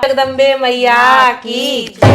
जगदम्बे मैया की जय।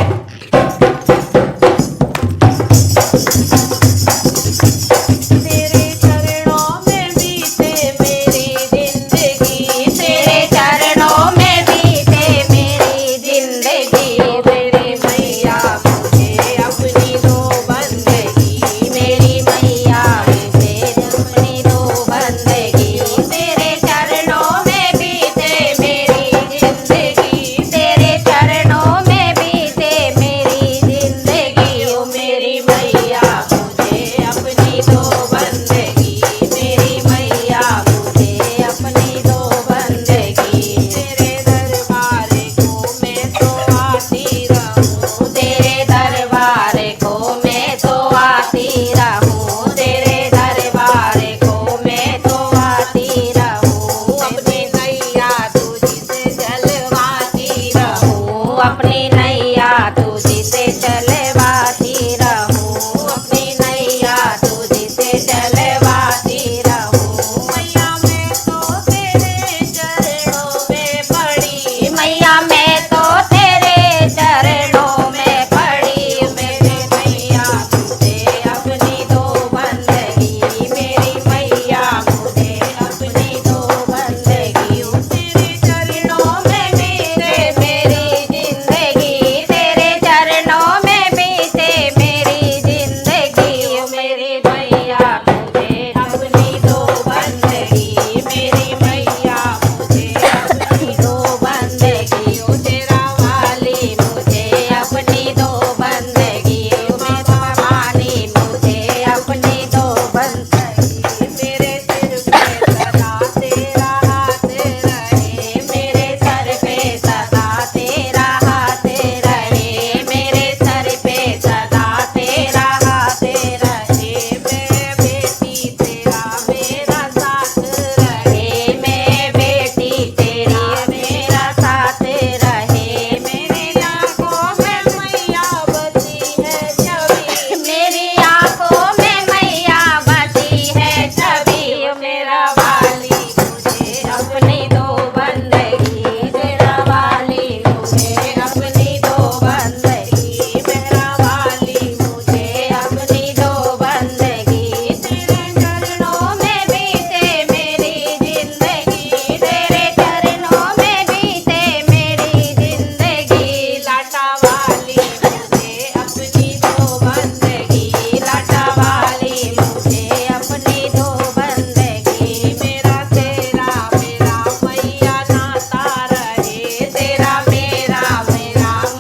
तेरे चरणों में बीते मेरी जिंदगी, तेरे चरणों में बीते मेरी जिंदगी। मेरी मैया मुझे अपनी दो बंदगी, मेरी मैया मुझे अपनी दो बंदगी। तेरे चरणों में बीते मेरी जिंदगी, तेरे चरणों में बीते मेरी जिंदगी। ओ मेरी मैया मुझे अपनी दो बंदगी, मेरी मैया मुझे अपनी दो बंदगी। तेरे दरबार को मैं तो आती रहूं, तेरे दरबार को मैं तो आती रहूं, तेरे दरबार को मैं तो आती रहूं। अपनी नैया तुझसे चलवाती रहूं, अपनी नैया तुझसे चलवाती रहूं, अपनी नैया तुझसे चलवाती रहूं। मैया मैं तो तेरे चरणों में पड़ी, मैया मैं तो तेरे चरणों में पड़ी। मेरी मैया मुझे अपनी दो बंदगी, मेरी मैया मुझे अपनी दो बंदगी। तेरे चरणों में बीते मेरी जिंदगी, तेरे चरणों में बीते मेरी जिंदगी। मेरी मैया मुझे अपनी दो बंदगी, मेरी मैया मुझे अपनी दो बंदगी। ओ तेरा वाली मुझे अपनी दो बंदगी, मेरा वाली मुझे अपनी दो बंदगी। मेरे सिर पे सदा तेरा हाथ रहे, मेरे सर पे सदा तेरा हाथ रहे, मेरे सर पे सदा तेरा हाथ रहे। मैं बेटी तेरा मेरा साथ रहे, मैं बेटी तेरा मेरा साथ रहे। मेरी आंखों में मैया बसी है छवि, मेरी आंखों में मैया बसी है छवि। मेरा वाली मुझे अपनी दो बंदगी, तेरा वाली मुझे अपनी दो बंदगी, मेरा वाली मुझे अपनी दो बंदगी। तेरे चरणों में बीते मेरी जिंदगी, तेरे चरणों में बीते मेरी जिंदगी। लाटा वाली मुझे अपनी दो बंदगी, लाटा वाली मुझे अपनी दो बंदगी। मेरा तेरा मेरा मैया नाता रहे, तेरा मेरा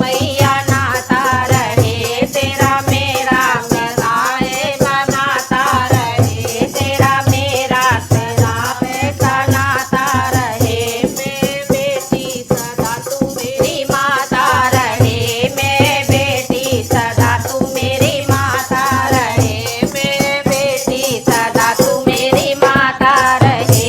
मैया नाता रहे, तेरा मेरा सदाए नाता रहे, तेरा मेरा सदाए नाता रहे। मैं बेटी सदा तू मेरी माता रहे, मैं बेटी सदा तू मेरी माता रहे, मैं बेटी सदा तू मेरी माता रहे।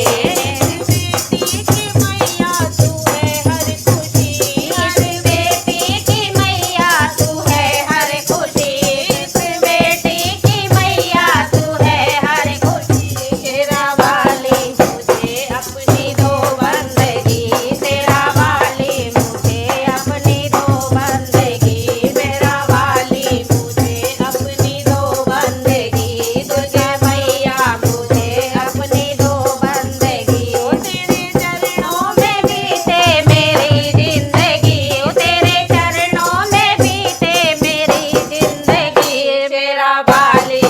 बेटी की मैया तू है हर खुशी, हर बेटी की मैया तू है हर खुशी, इस बेटी की मैया तू है हर खुशी। तेरा वाली मुझे अपनी दो बंदगी, तेरा वाली मुझे अपनी दो बंदगी, मेरा वाली मुझे अपनी दो बंदगी। तुझे मैया मुझे अपनी दो बंदगी। ओ तेरे चरणों में बीते मेरी जिंदगी, ओ तेरे चरणों में बीते मेरी जिंदगी। मेरा वाली